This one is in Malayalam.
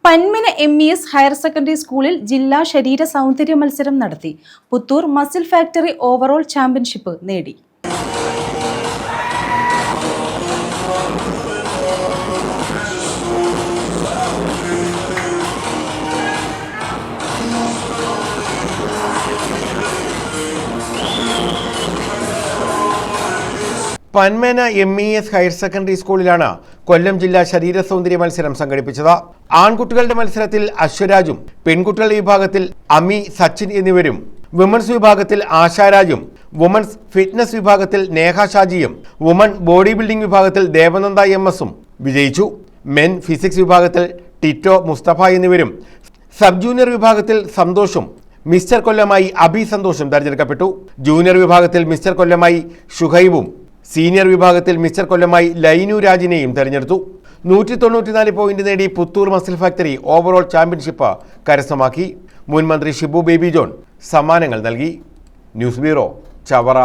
പന്മന MES ഹയർ സെക്കൻഡറി സ്കൂളിൽ ജില്ലാ ശരീര സൗന്ദര്യ മത്സരം നടത്തി. Puthur muscle factory overall championship നേടി. പന്മന MES ഹയർ സെക്കൻഡറി സ്കൂളിലാണ് കൊല്ലം ജില്ലാ ശരീര സൗന്ദര്യ മത്സരം സംഘടിപ്പിച്ചത്. ആൺകുട്ടികളുടെ മത്സരത്തിൽ അശ്വരാജും, പെൺകുട്ടികളുടെ വിഭാഗത്തിൽ അമി, സച്ചിൻ എന്നിവരും, വിമൻസ് വിഭാഗത്തിൽ ആശാരാജും, വുമൻസ് ഫിറ്റ്നസ് വിഭാഗത്തിൽ നേഹ ഷാജിയും, വുമൺ ബോഡി ബിൽഡിംഗ് വിഭാഗത്തിൽ ദേവനന്ദ MS വിജയിച്ചു. മെൻ ഫിസിക്സ് വിഭാഗത്തിൽ ടിറ്റോ, മുസ്തഫ എന്നിവരും, സബ് ജൂനിയർ വിഭാഗത്തിൽ സന്തോഷും, മിസ്റ്റർ കൊല്ലമായി അബി സന്തോഷും തെരഞ്ഞെടുക്കപ്പെട്ടു. ജൂനിയർ വിഭാഗത്തിൽ മിസ്റ്റർ കൊല്ലമായി ഷുഹൈബും, സീനിയർ വിഭാഗത്തിൽ മിസ്റ്റർ കൊല്ലമായി ലൈനു രാജിനെയും തെരഞ്ഞെടുത്തു. 194 പോയിന്റ് നേടി Puthur muscle factory overall championship കരസ്ഥമാക്കി. മുൻ മന്ത്രി ഷിബു ബേബി ജോൺ സമ്മാനങ്ങൾ നൽകി. News bureau, Chavara.